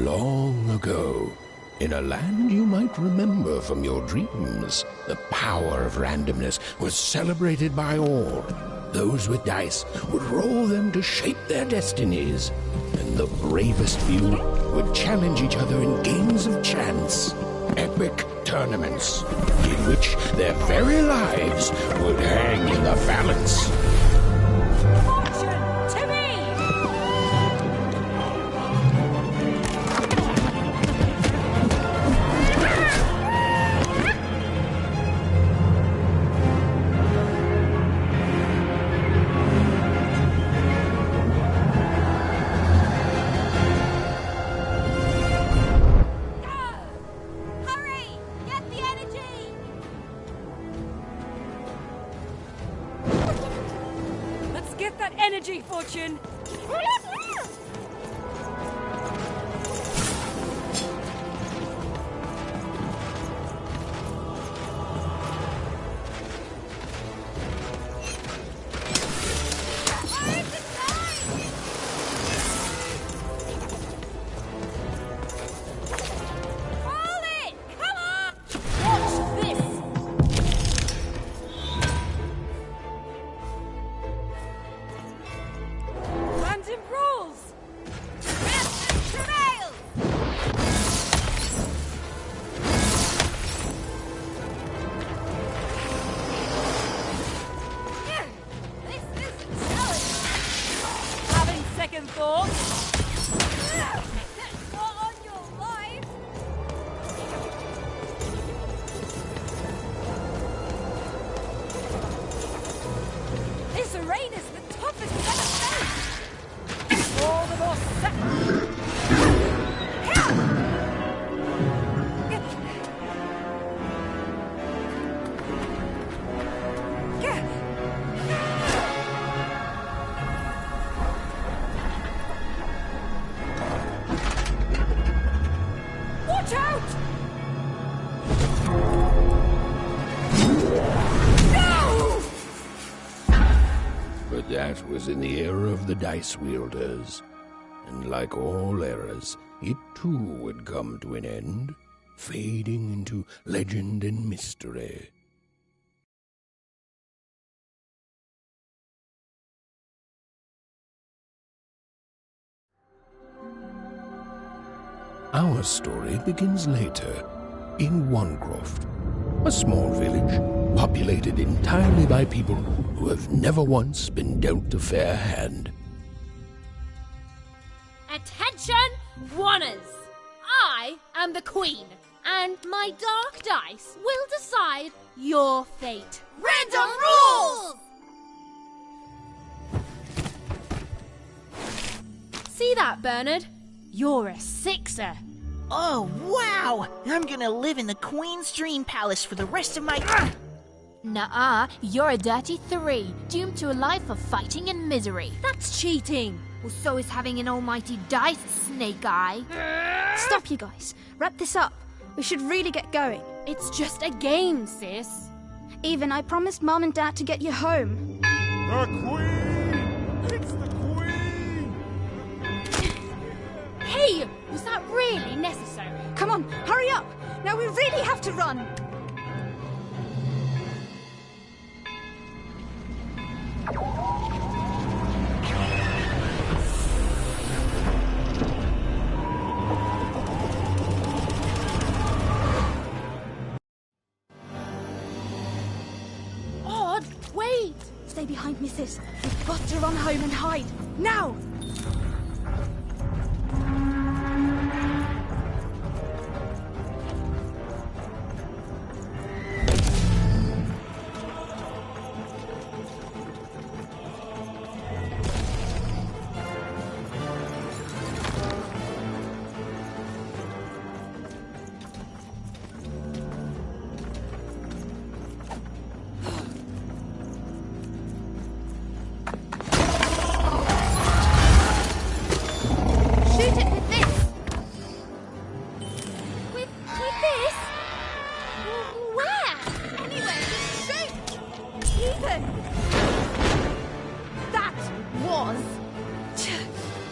Long ago, in a land you might remember from your dreams, the power of randomness was celebrated by all. Those with dice would roll them to shape their destinies, and the bravest few would challenge each other in games of chance. Epic tournaments, in which their very lives would hang in the balance. Energy, Fortune! That was in the era of the dice wielders, and like all eras, it too would come to an end, fading into legend and mystery. Our story begins later, in Wanecroft, a small village populated entirely by people who have never once been dealt a fair hand. Attention, Wanners! I am the Queen, and my dark dice will decide your fate. Random rules! See that, Bernard? You're a sixer. Oh, wow! I'm gonna live in the Queen's Dream Palace for the rest of my... Nuh-uh, you're a dirty 3, doomed to a life of fighting and misery. That's cheating. Well, so is having an almighty dice, Snake Eye. Stop, you guys. Wrap this up. We should really get going. It's just a game, sis. Even, I promised Mom and Dad to get you home. The Queen! It's the Queen! Hey, was that really necessary? Come on, hurry up! Now we really have to run! Odd, wait! Stay behind me, sis. We've got to run home and hide. Now!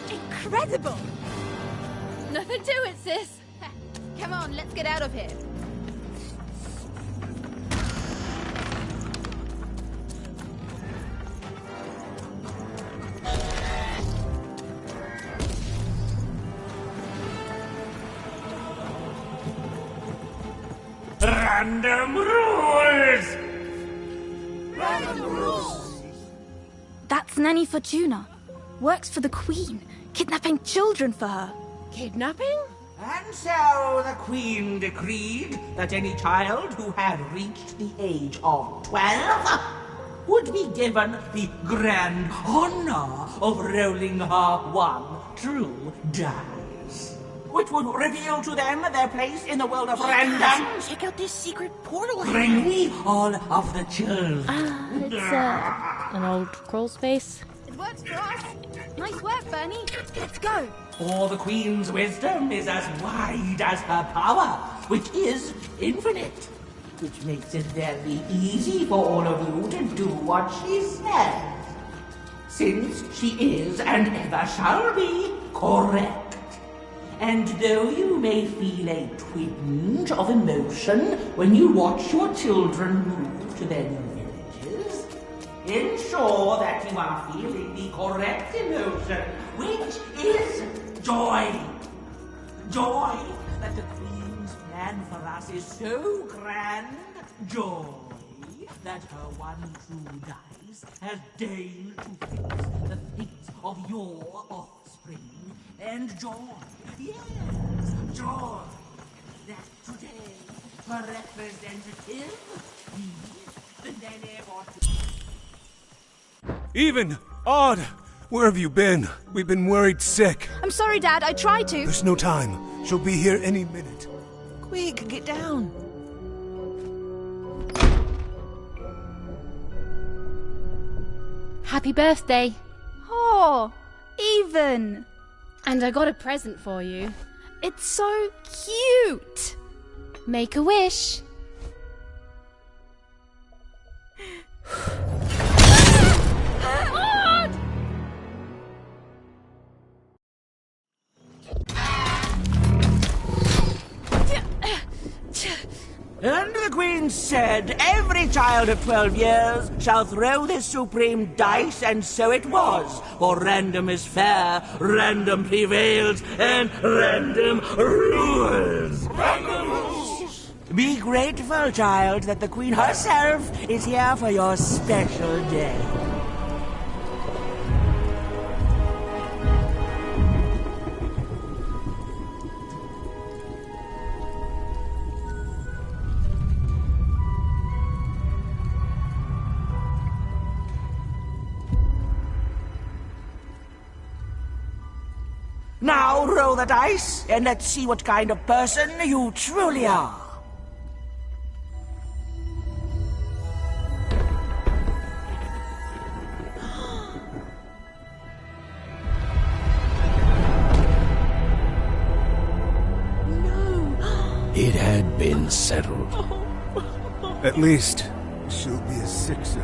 Incredible! Nothing to it, sis. Come on, let's get out of here. Random rules! Random rules! That's Nanny Fortuna. Works for the Queen, kidnapping children for her. Kidnapping? And so the Queen decreed that any child who had reached the age of 12 would be given the grand honor of rolling her one true dice, which would reveal to them their place in the world of random. Check out this secret portal. Bring me all of the children. It's an old crawl space. It works for us. Nice work, Bernie. Let's go. For the Queen's wisdom is as wide as her power, which is infinite, which makes it very easy for all of you to do what she says, since she is and ever shall be correct. And though you may feel a twinge of emotion when you watch your children move to their new villages, ensure that you are feeling the correct emotion, which is joy. Joy that the Queen's plan for us is so grand. Joy that her one true dice has deigned to fix the fate of your offspring. And joy, yes, joy that today her representative is the Nene Even! Odd! Where have you been? We've been worried sick. I'm sorry, Dad. I tried to. There's no time. She'll be here any minute. Quick, get down. Happy birthday. Oh, Even. And I got a present for you. It's so cute. Make a wish. And the Queen said, every child of 12 years shall throw this supreme dice, and so it was. For random is fair, random prevails, and random rules. Random rules! Be grateful, child, that the Queen herself is here for your special day. Now roll the dice, and let's see what kind of person you truly are. It had been settled. At least, she'll be a sixer.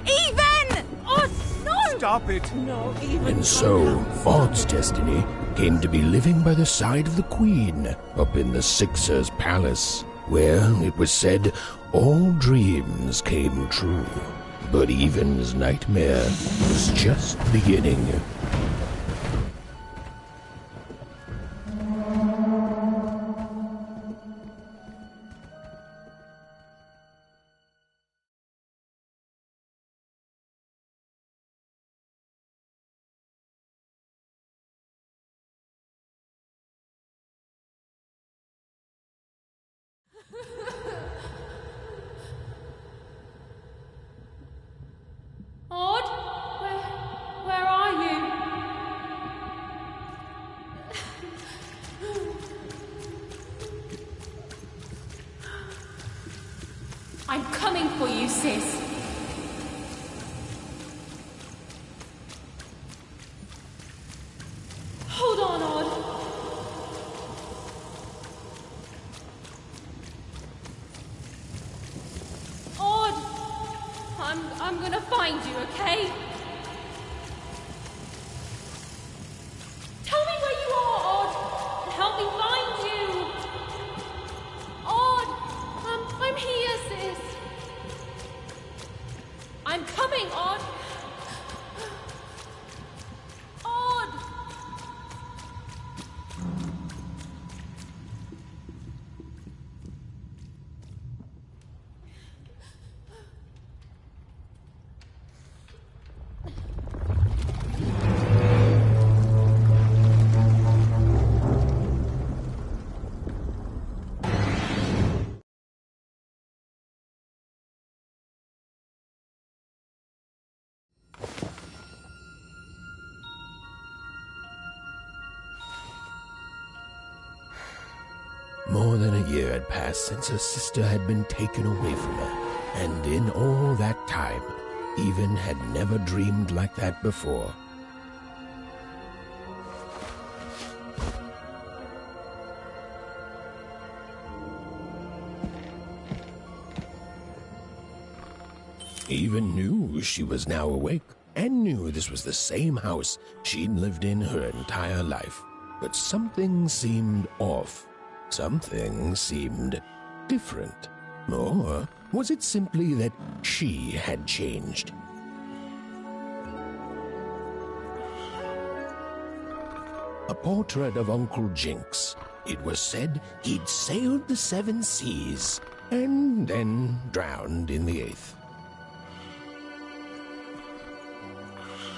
Even! Oh, no! Stop it! And so, Odd's destiny came to be living by the side of the Queen up in the Sixer's palace, where, it was said, all dreams came true. But Even's nightmare was just beginning. Odd? Where are you? I'm coming for you, sis. Hold on, Odd. I'm gonna find you, okay? More than a year had passed since her sister had been taken away from her, and in all that time, Even had never dreamed like that before. Even knew she was now awake, and knew this was the same house she'd lived in her entire life. But something seemed off. Something seemed different. Or was it simply that she had changed? A portrait of Uncle Jinx. It was said he'd sailed the 7 seas and then drowned in the 8th.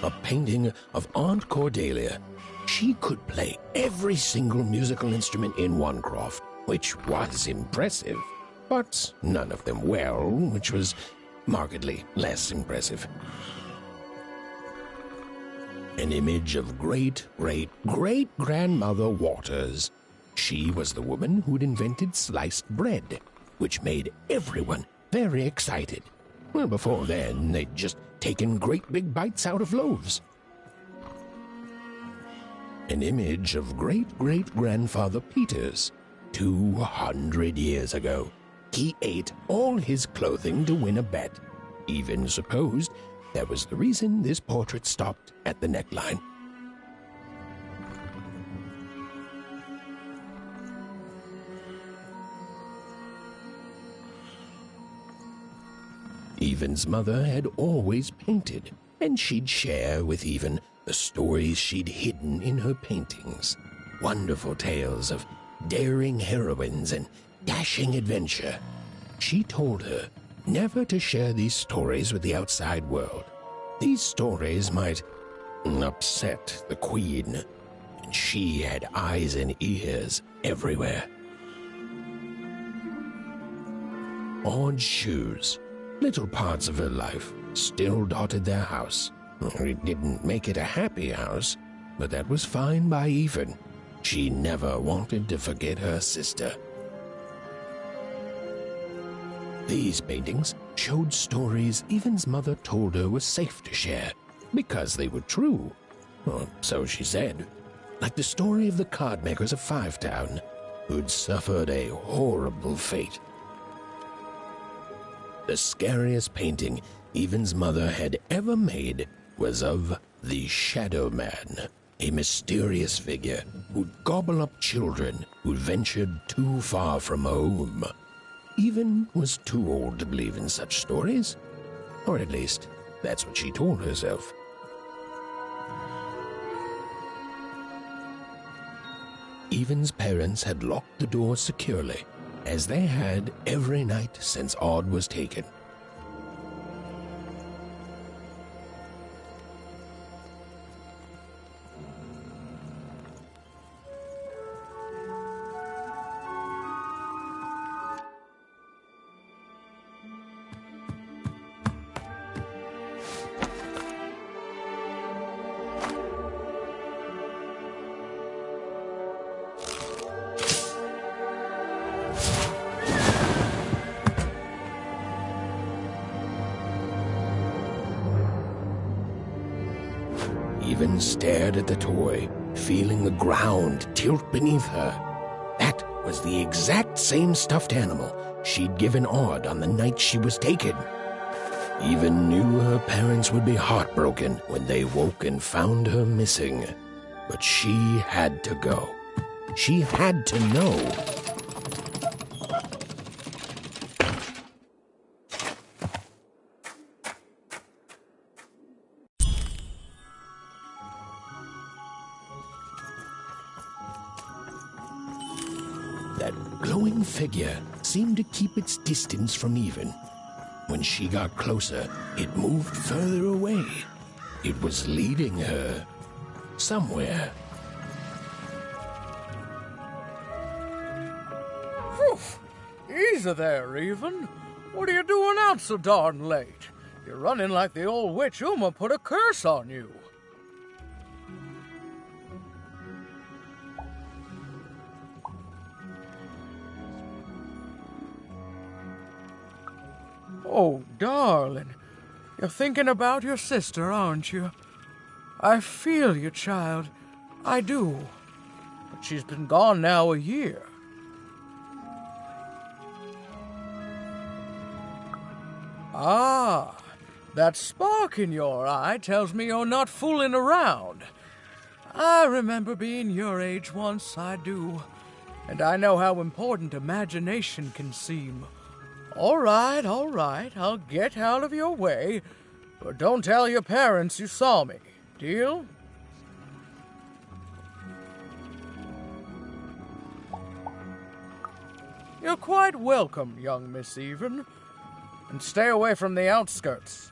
A painting of Aunt Cordelia. She could play every single musical instrument in Onecroft, which was impressive, but none of them well, which was markedly less impressive. An image of great-great-great-grandmother Waters. She was the woman who'd invented sliced bread, which made everyone very excited. Well, before then, they'd just taken great big bites out of loaves. An image of great-great-grandfather Peters. 200 years ago, he ate all his clothing to win a bet. Even supposed that was the reason this portrait stopped at the neckline. Even's mother had always painted, and she'd share with Even the stories she'd hidden in her paintings. Wonderful tales of daring heroines and dashing adventure. She told her never to share these stories with the outside world. These stories might upset the Queen, and she had eyes and ears everywhere. Odd shoes, little parts of her life, still dotted their house. It didn't make it a happy house, but that was fine by Even. She never wanted to forget her sister. These paintings showed stories Even's mother told her was safe to share, because they were true. Or so she said. Like the story of the cardmakers of Fivetown, who'd suffered a horrible fate. The scariest painting Even's mother had ever made was of the Shadow Man, a mysterious figure who'd gobble up children who'd ventured too far from home. Even was too old to believe in such stories, or at least that's what she told herself. Even's parents had locked the door securely, as they had every night since Odd was taken. Even stared at the toy, feeling the ground tilt beneath her. That was the exact same stuffed animal she'd given Odd on the night she was taken. Even knew her parents would be heartbroken when they woke and found her missing. But she had to go. She had to know. That glowing figure seemed to keep its distance from Even. When she got closer, it moved further away. It was leading her somewhere. Phew! Easy there, Even. What are you doing out so darn late? You're running like the old witch Uma put a curse on you. Oh, darling. You're thinking about your sister, aren't you? I feel you, child. I do. But she's been gone now a year. Ah, that spark in your eye tells me you're not fooling around. I remember being your age once, I do. And I know how important imagination can seem. All right, I'll get out of your way. But don't tell your parents you saw me. Deal? You're quite welcome, young Miss Even. And stay away from the outskirts.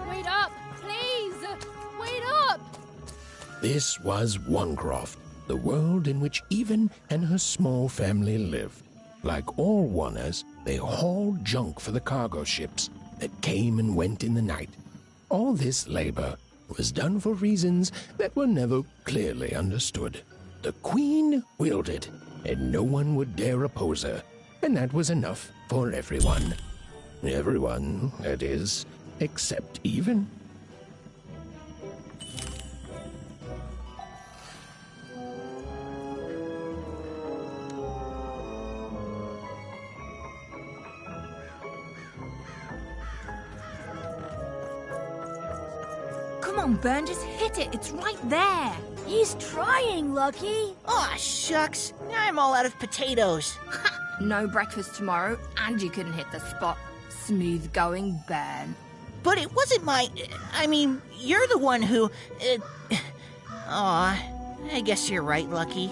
Wait up, please! Wait up! This was Onecroft, the world in which Even and her small family lived. Like all Oners, they hauled junk for the cargo ships that came and went in the night. All this labor was done for reasons that were never clearly understood. The Queen willed it, and no one would dare oppose her, and that was enough for everyone. Everyone, that is, except Even. Come on, Burn, just hit it. It's right there. He's trying, Lucky. Aw, shucks. I'm all out of potatoes. No breakfast tomorrow, and you couldn't hit the spot. Smooth going, Burn. But it wasn't my... I mean, you're the one who... Aw, I guess you're right, Lucky.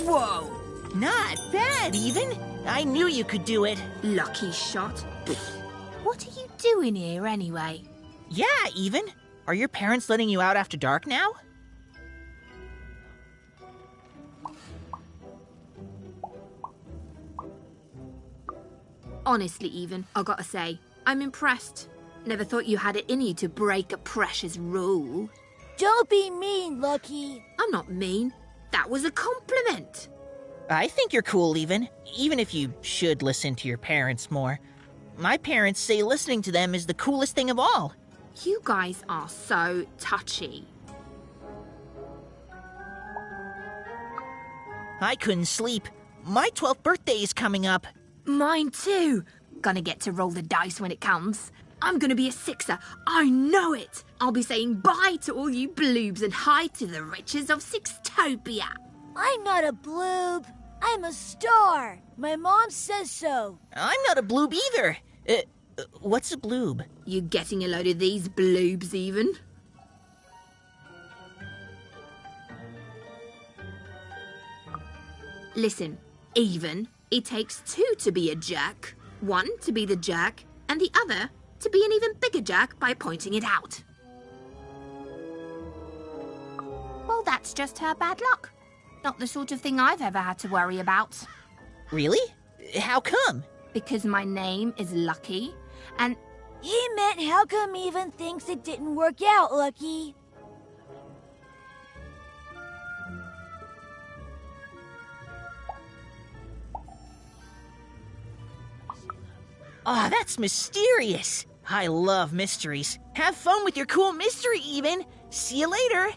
Whoa! Not bad, Even. I knew you could do it. Lucky shot. What are you doing here, anyway? Yeah, Even. Are your parents letting you out after dark now? Honestly, Even, I gotta say, I'm impressed. Never thought you had it in you to break a precious rule. Don't be mean, Lucky. I'm not mean. That was a compliment. I think you're cool, even if you should listen to your parents more. My parents say listening to them is the coolest thing of all. You guys are so touchy. I couldn't sleep. My 12th birthday is coming up. Mine too. Gonna get to roll the dice when it comes. I'm gonna be a sixer. I know it. I'll be saying bye to all you bloobs and hi to the riches of Sixtopia. I'm not a bloob. I'm a star. My mom says so. I'm not a bloob either. What's a bloob? You getting a load of these bloobs, Even? Listen, Even, it takes two to be a jerk. One to be the jerk, and the other to be an even bigger jerk by pointing it out. Well, that's just her bad luck. Not the sort of thing I've ever had to worry about. Really? How come? Because my name is Lucky, and... He meant how come Even thinks it didn't work out, Lucky? Oh, that's mysterious. I love mysteries. Have fun with your cool mystery, Even. See you later.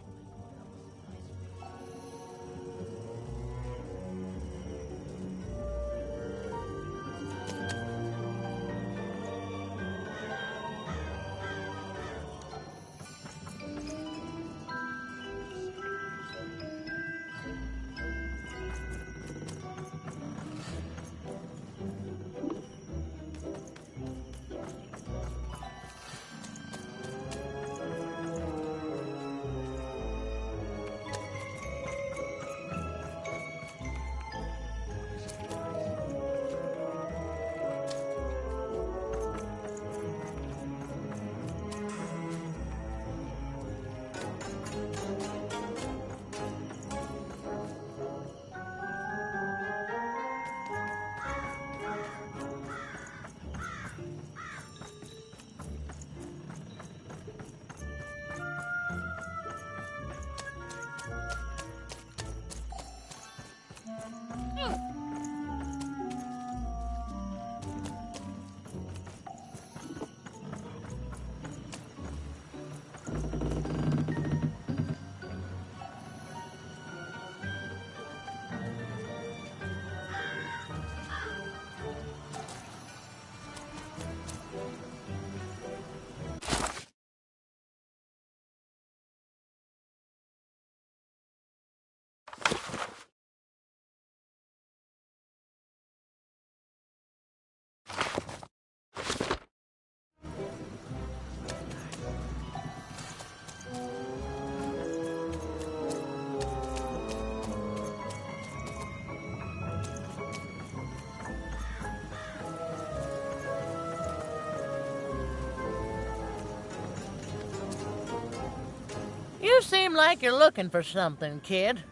You seem like you're looking for something, kid.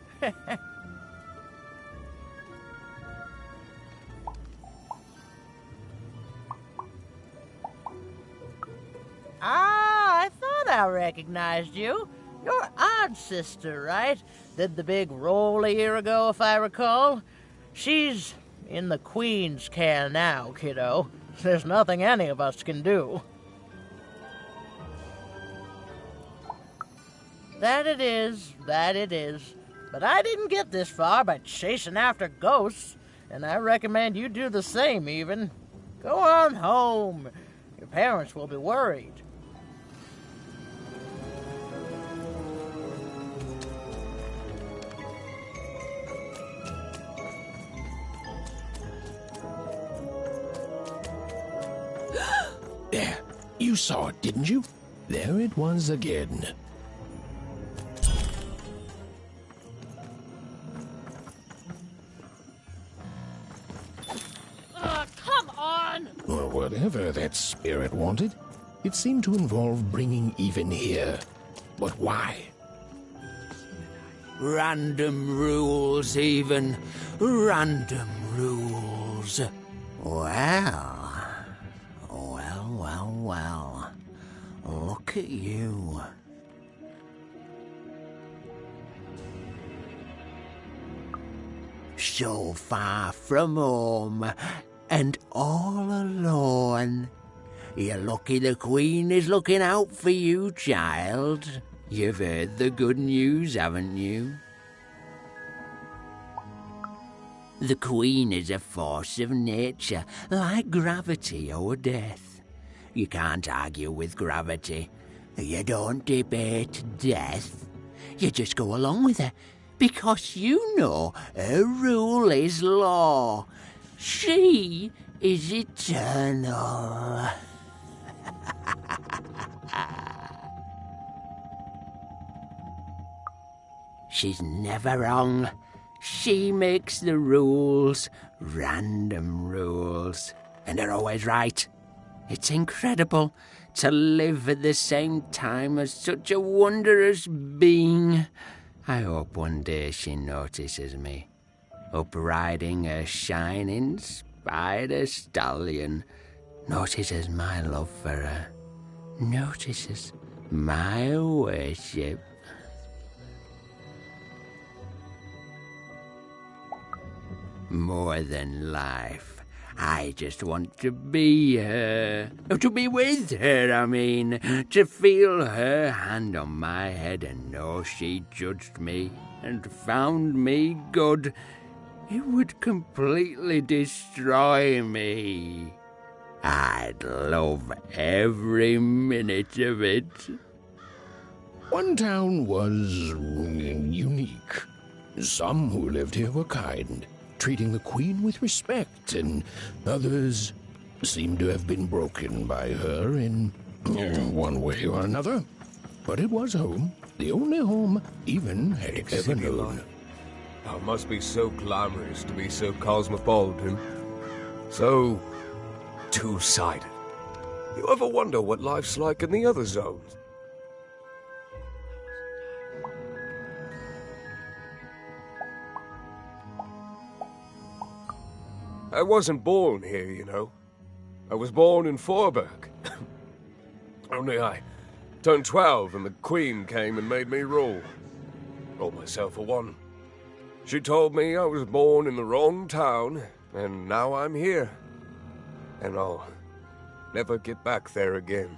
I thought I recognized you. You're Odd's sister, right? Did the big roll a year ago, if I recall. She's in the Queen's care now, kiddo. There's nothing any of us can do. That it is. But I didn't get this far by chasing after ghosts, and I recommend you do the same, even. Go on home. Your parents will be worried. There, you saw it, didn't you? There it was again. Come on! Or whatever that spirit wanted, it seemed to involve bringing even here. But why? Random rules, even. Random rules. Well. Look at you. So far from home, and all alone. You're lucky the Queen is looking out for you, child. You've heard the good news, haven't you? The Queen is a force of nature, like gravity or death. You can't argue with gravity. You don't debate death. You just go along with her, because you know her rule is law. She is eternal. She's never wrong. She makes the rules, random rules, and they're always right. It's incredible to live at the same time as such a wondrous being. I hope one day she notices me, up riding a shining spider stallion, notices my love for her, notices my worship. More than life. I just want to be her. To be with her, I mean. To feel her hand on my head and know she judged me and found me good. It would completely destroy me. I'd love every minute of it. One town was unique. Some who lived here were kind, treating the Queen with respect, and others seemed to have been broken by her in one way or another. But it was home, the only home even had ever known. Oh, it must be so glamorous to be so cosmopolitan. So two-sided. You ever wonder what life's like in the other zones? I wasn't born here, you know. I was born in Forberg. Only I turned 12 and the Queen came and made me rule. Rolled myself for one. She told me I was born in the wrong town, and now I'm here. And I'll never get back there again.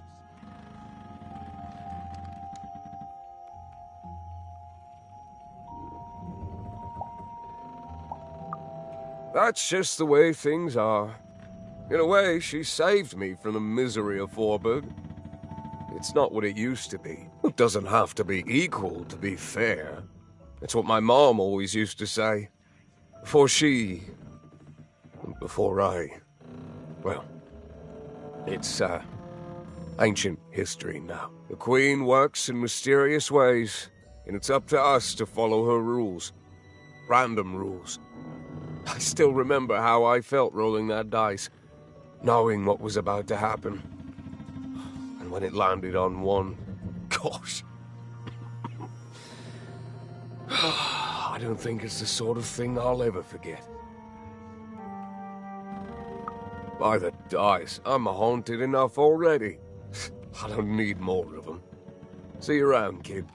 That's just the way things are. In a way, she saved me from the misery of Forberg. It's not what it used to be. It doesn't have to be equal to be fair. That's what my mom always used to say. Before she... before I... well, it's, ancient history now. The Queen works in mysterious ways, and it's up to us to follow her rules. Random rules. I still remember how I felt rolling that dice, knowing what was about to happen. And when it landed on one, gosh, I don't think it's the sort of thing I'll ever forget. By the dice, I'm haunted enough already. I don't need more of them. See you around, kid.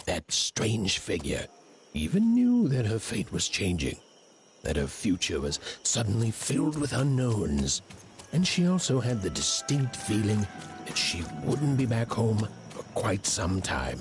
That strange figure even knew that her fate was changing, that her future was suddenly filled with unknowns, and she also had the distinct feeling that she wouldn't be back home for quite some time.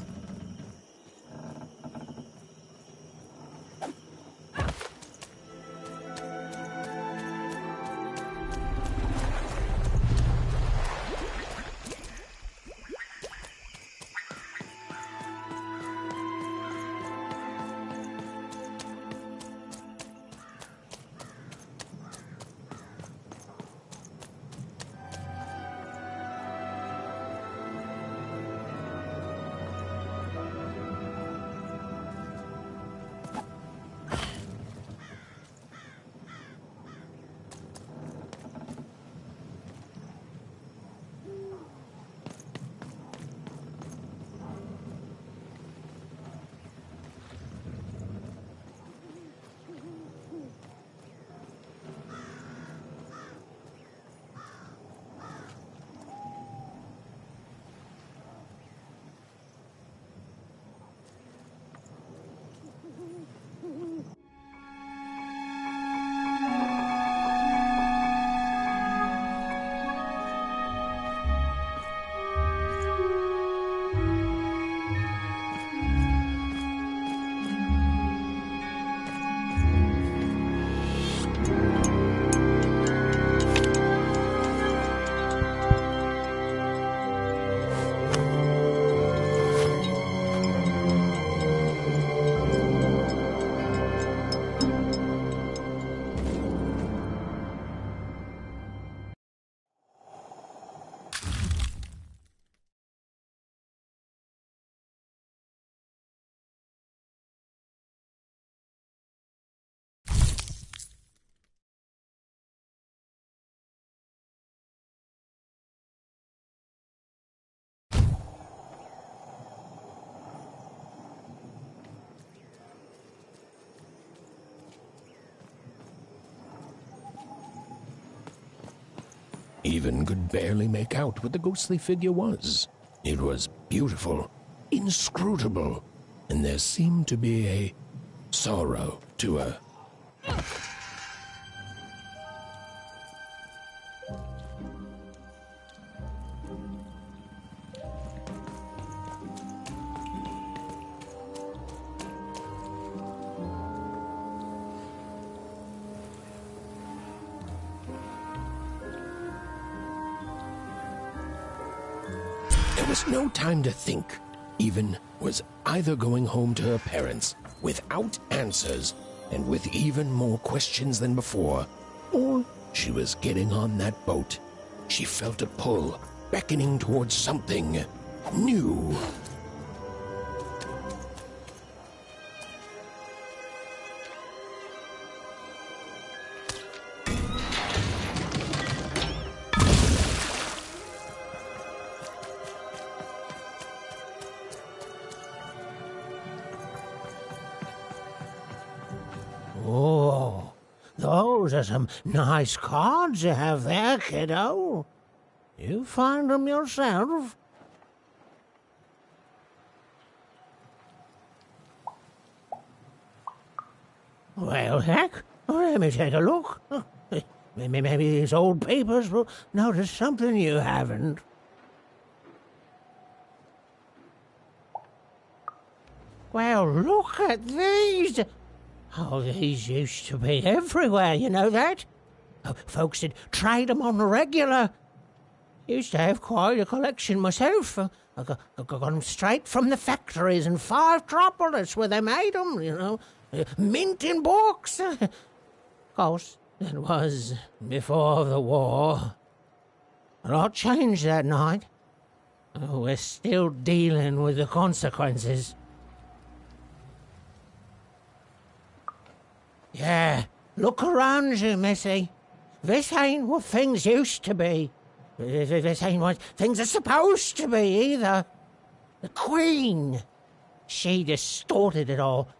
Even could barely make out what the ghostly figure was. It was beautiful, inscrutable, and there seemed to be a sorrow to her. There was no time to think. Even was either going home to her parents without answers and with even more questions than before, or she was getting on that boat. She felt a pull, beckoning towards something new. Oh, those are some nice cards you have there, kiddo. You find them yourself? Well, heck, let me take a look. Maybe these old papers will notice something you haven't. Well, look at these. Oh, these used to be everywhere, you know that? Oh, folks did trade them on the regular. Used to have quite a collection myself. I got them straight from the factories in 5 Tropolis where they made them, you know. Mint in books. Of course, that was before the war. A lot changed that night. We're still dealing with the consequences. Yeah, look around you, Missy. This ain't what things used to be. This ain't what things are supposed to be, either. The Queen, she distorted it all.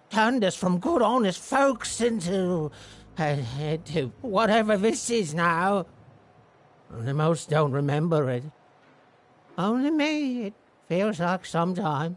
Turned us from good, honest folks into whatever this is now. Only most don't remember it. Only me, it feels like sometimes.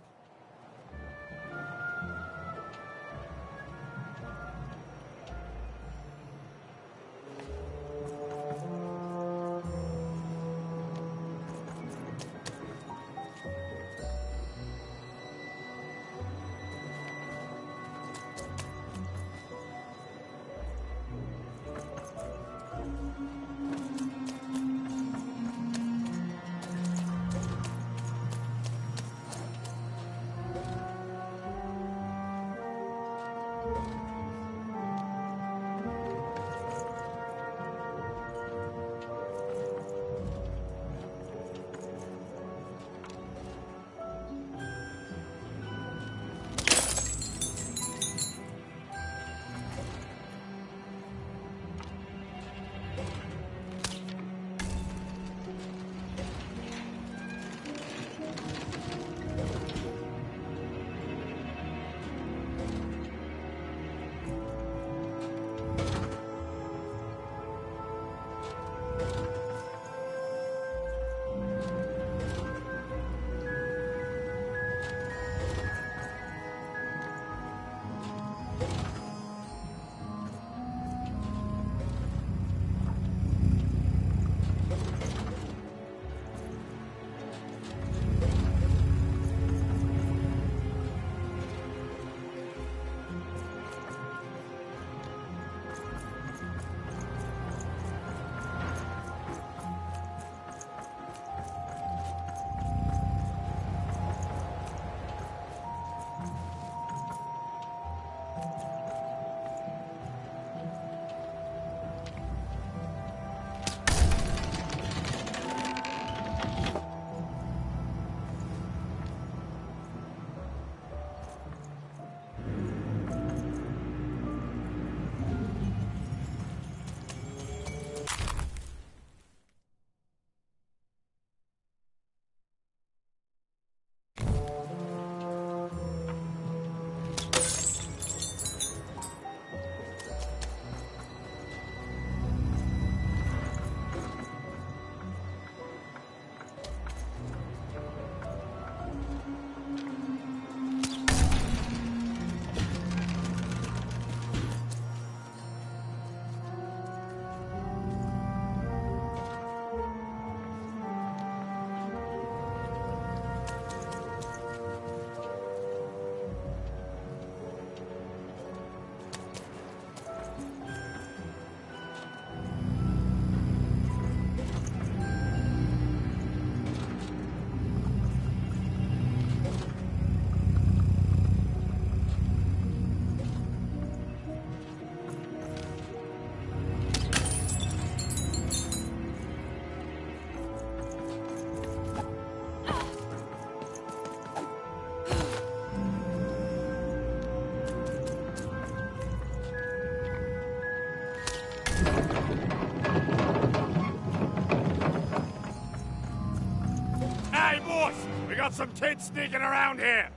We got some kids sneaking around here!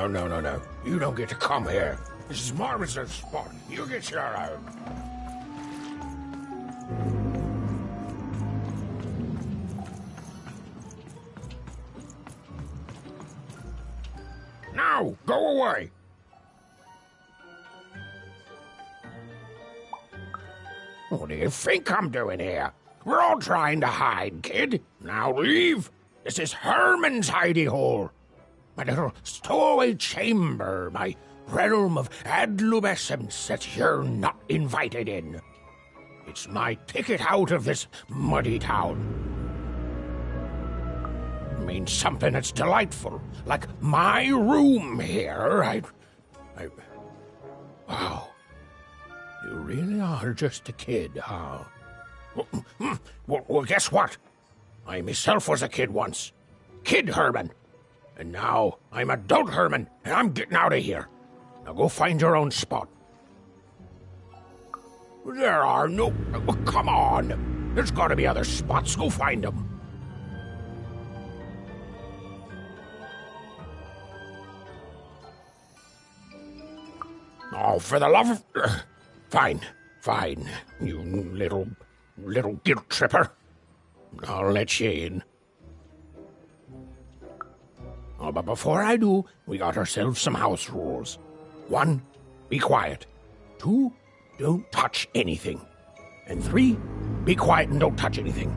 No. You don't get to come here. This is Marvin's spot. You get your own. Now, go away. What do you think I'm doing here? We're all trying to hide, kid. Now leave. This is Herman's hidey hole. My little stowaway chamber, my realm of adolescence that you're not invited in. It's my ticket out of this muddy town. It means something that's delightful, like my room here. Wow. You really are just a kid, huh? Well, guess what? I myself was a kid once. Kid Herman. And now I'm adult Herman, and I'm getting out of here. Now go find your own spot. There are no... Come on. There's got to be other spots. Go find them. Oh, for the love of... Fine. You little guilt tripper. I'll let you in. Oh, but before I do, we got ourselves some house rules. 1, be quiet. 2, don't touch anything. And 3, be quiet and don't touch anything.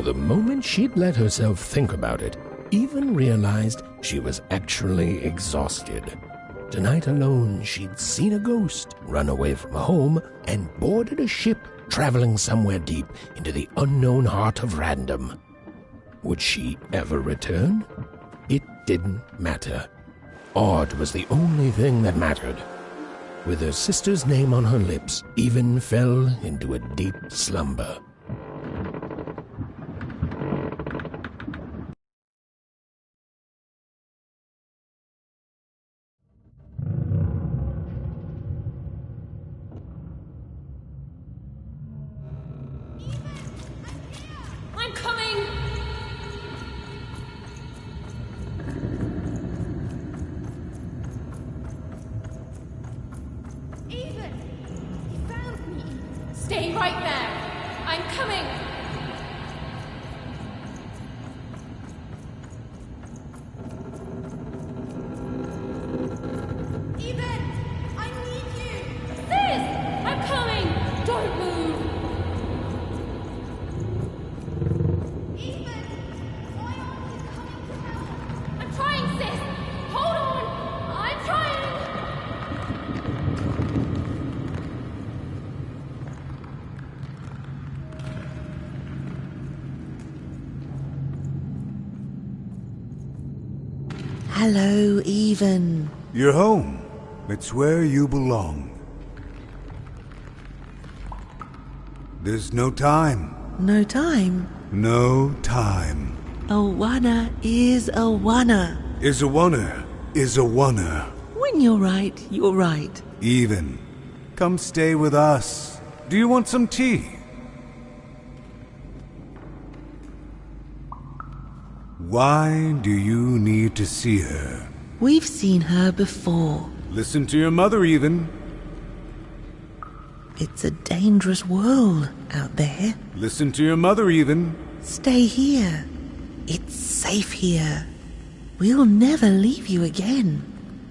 The moment she'd let herself think about it, Even realized she was actually exhausted. Tonight alone, she'd seen a ghost, run away from home, and boarded a ship traveling somewhere deep into the unknown heart of Random. Would she ever return? It didn't matter. Odd was the only thing that mattered. With her sister's name on her lips, Even fell into a deep slumber. I'm coming! Even! You found me! Stay right there! I'm coming! Even! I need you! Sis! I'm coming! Don't move! Even! Why aren't you coming to help? I'm trying, sis! Hold on! I'm trying! Hello, Even. You're home. It's where you belong. There's no time. No time. No time. A wanna is a wanna. Is a wanna. Is a wanna. When you're right, you're right. Even. Come stay with us. Do you want some tea? Why do you need to see her? We've seen her before. Listen to your mother, Even. It's a dangerous world out there. Listen to your mother, Even. Stay here. It's safe here. We'll never leave you again.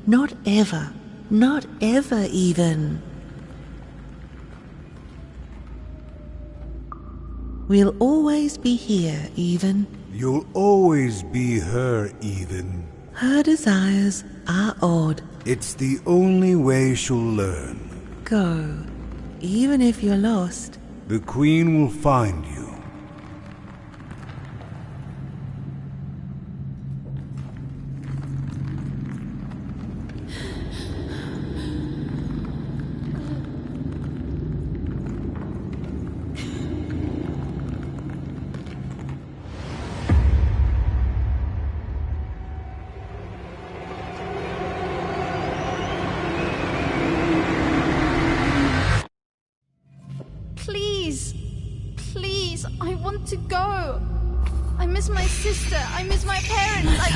Not ever. Not ever, Even. We'll always be here, Even. You'll always be her, Even. Her desires are odd. It's the only way she'll learn. Go. Even if you're lost. The Queen will find you. Please, I want to go. I miss my sister. I miss my parents.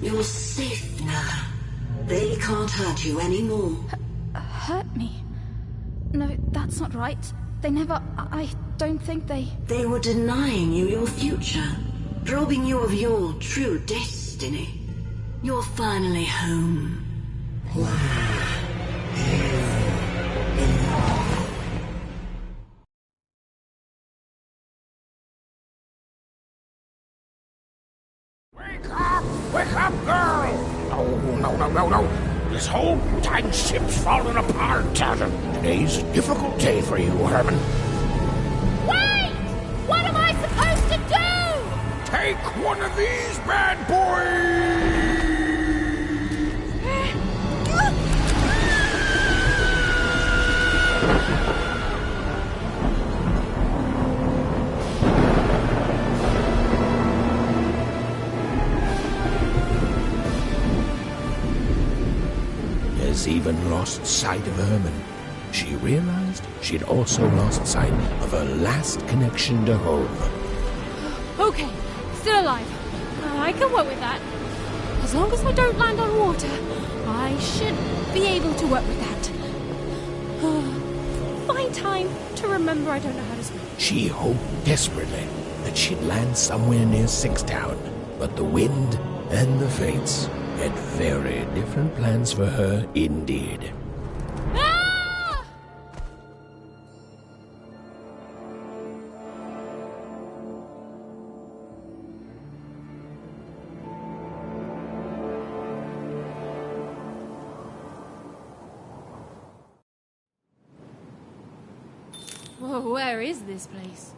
You're safe now. They can't hurt you anymore. Hurt me? No, that's not right. They never... I don't think they... They were denying you your future, robbing you of your true destiny. You're finally home. Wake up, girl! No. This whole dang ship's falling apart. Today's a difficult day for you, Herman. Wait! What am I supposed to do? Take one of these bad boys! Has even lost sight of Herman. She realized she'd also lost sight of her last connection to home. Okay, still alive. I can work with that. As long as I don't land on water, I should be able to work with that. Find time to remember I don't know how to swim. She hoped desperately that she'd land somewhere near Sixtown, but the wind and the fates had very different plans for her indeed. Ah! Whoa, where is this place?